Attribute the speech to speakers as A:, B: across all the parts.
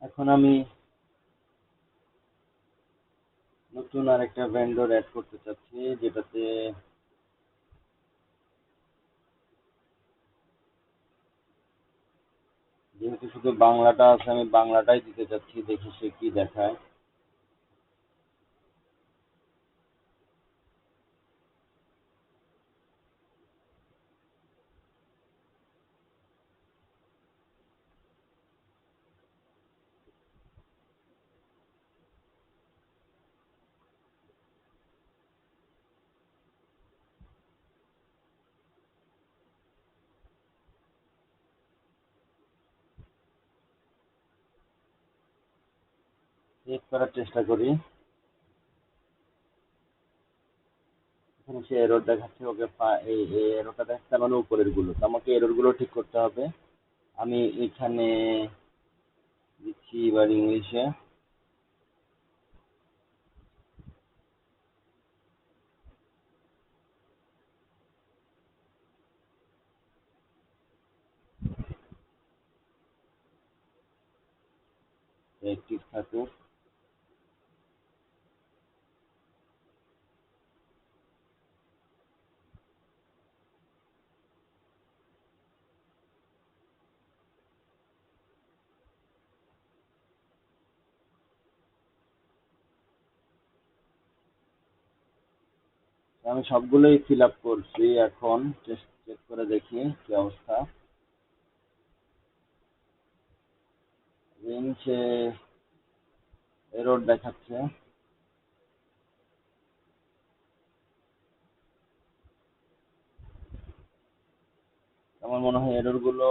A: এখন আমি নতুন আরেকটা ভেন্ডর অ্যাড করতে চাচ্ছি, যেটাতে যেহেতু শুধু বাংলাটা আছে, আমি বাংলাটাই দিতে চাচ্ছি, দেখি সে কি দেখায়। চেক করার চেষ্টা করি। এখানে সে এরর দেখাচ্ছে, ওকে এই এররটা দেখাচ্ছে, তার মানে উপরের গুলো, তো আমাকে এরর গুলো ঠিক করতে হবে। আমি এখানে দিচ্ছি এবার ইংলিশে। অ্যাক্টিভ থাকুক। আমি সবগুলোই ফিল আপ করছি, এখন চেক করে দেখি কি অবস্থা। সে এরর দেখাচ্ছে। আমার মনে হয় এরর গুলো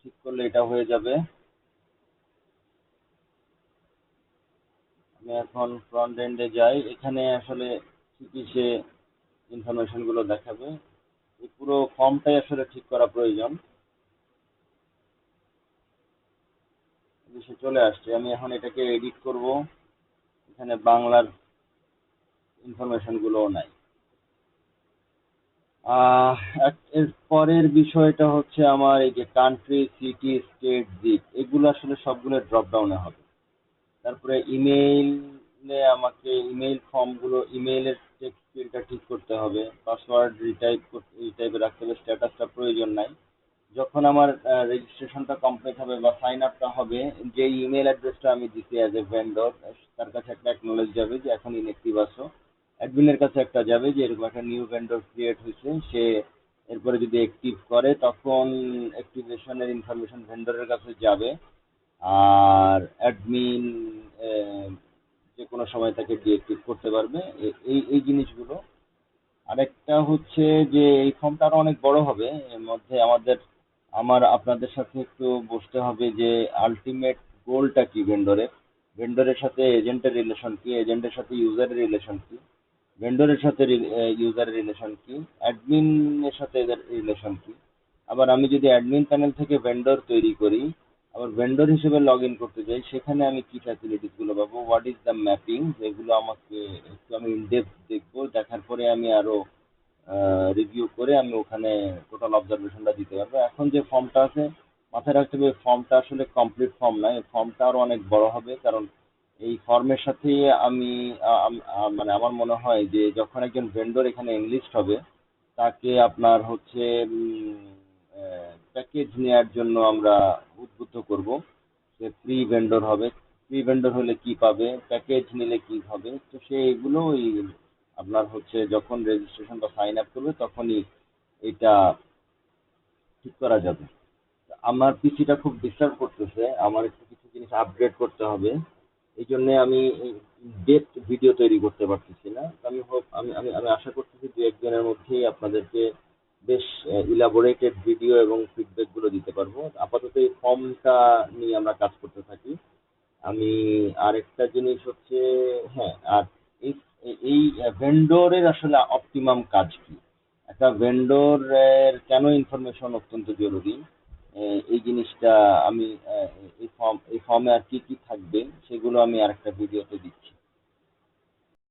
A: ঠিক করলে এটা হয়ে যাবে। আমি এখন ফ্রন্ট এন্ডে যাই, এখানে আসলে ঠিকই সে ইনফরমেশন গুলো দেখাবে। এই পুরো ফর্মটাই আসলে ঠিক করা প্রয়োজন। সে চলে আসছে, আমি এখন এটাকে এডিট করব। এখানে বাংলার ইনফরমেশন গুলোও নাই। আহ এর পরের বিষয়টা হচ্ছে আমার এই যে কান্ট্রি, সিটি, স্টেট, জিপ, এগুলো আসলে সবগুলো ড্রপ ডাউনে হবে। তারপরে ইমেইলে আমাকে ইমেইল ফর্মগুলো, ইমেইলের টেক্সট ফিল্ডটা ঠিক করতে হবে, পাসওয়ার্ড রিটাইপে রাখতে হবে, স্ট্যাটাসটা প্রয়োজন নাই। যখন আমার রেজিস্ট্রেশনটা কমপ্লিট হবে বা সাইন আপটা হবে, যে ইমেল অ্যাড্রেসটা আমি দিচ্ছি অ্যাজ এ ভেন্ডর, তার কাছে একটা অ্যাকনোলেজ যাবে যে এখন ইনঅ্যাক্টিভ আছো। অ্যাডমিনের কাছে একটা যাবে যে এরকম একটা নিউ ভেন্ডর ক্রিয়েট হয়েছে। সে এরপরে যদি অ্যাক্টিভ করে, তখন অ্যাক্টিভেশনের ইনফরমেশন ভেন্ডরের কাছে যাবে। আর অ্যাডমিন যে কোনো সময় তাকে ডিঅ্যাক্টিভ করতে পারবে। এই এই জিনিসগুলো। আরেকটা হচ্ছে যে এই ফর্মটা আরো অনেক বড় হবে, এর মধ্যে আপনাদের সাথে একটু বসতে হবে যে আলটিমেট গোলটা কি ভেন্ডরের। ভেন্ডরের সাথে এজেন্টের রিলেশন কি, এজেন্টের সাথে ইউজারের রিলেশন কি, ভেন্ডরের সাথে ইউজারের রিলেশন কি, অ্যাডমিনের সাথে এদের রিলেশন কি। আবার আমি যদি অ্যাডমিন প্যানেল থেকে ভেন্ডর তৈরি করি, আবার ভেন্ডর হিসেবে লগ ইন করতে চাই, সেখানে আমি কি ফ্যাসিলিটিস গুলো পাবো, হোয়াট ইজ দ্য ম্যাপিং, যেগুলো আমাকে একটু আমি ইনডেপথ দেখবো। দেখার পরে আমি আরো রিভিউ করে আমি ওখানে টোটাল অবজারভেশনটা দিতে পারবো। এখন যে ফর্মটা আছে, মাথায় রাখতে হবে ফর্মটা আসলে কমপ্লিট ফর্ম না, এই ফর্মটা আরো অনেক বড় হবে। কারণ এই ফর্মের সাথে আমি মানে আমার মনে হয় যে যখন একজন ভেন্ডর এখানে এনলিস্ট হবে, তাকে আপনার হচ্ছে প্যাকেজ নেওয়ার জন্য আমরা উদ্বুদ্ধ করব। সে ফ্রি ভেন্ডর হবে। ফ্রি ভেন্ডর হলে কি পাবে, প্যাকেজ নিলে কি হবে, তো সে এগুলো ওই আপনার হচ্ছে যখন রেজিস্ট্রেশন বা সাইন আপ করবে তখনই এটা ঠিক করা যাবে। আমার পিসিটা খুব ডিস্টার্ব করতেছে, আমার একটু কিছু জিনিস আপগ্রেড করতে হবে। এই জন্য আমি ডেপথ ভিডিও তৈরি করতে পারতেছি না। তো আমি হোপ আমি আমি আমি আশা করতেছি দু একদিনের মধ্যেই আপনাদেরকে বেশ ইলাবোরেটেড ভিডিও এবং ফিডব্যাক গুলো দিতে পারবো। আপাতত এই ফর্মটা নিয়ে আমরা কাজ করতে থাকি। আমি আরেকটা জিনিস হচ্ছে, হ্যাঁ, আর এই এই ভেন্ডরের আসলে অপটিমাম কাজ কি, একটা ভেন্ডরের কেন ইনফরমেশন অত্যন্ত জরুরি, এই জিনিসটা আমি এই ফর্মে আর কি কি থাকবে সেগুলো আমি আরেকটা ভিডিওতে দিচ্ছি।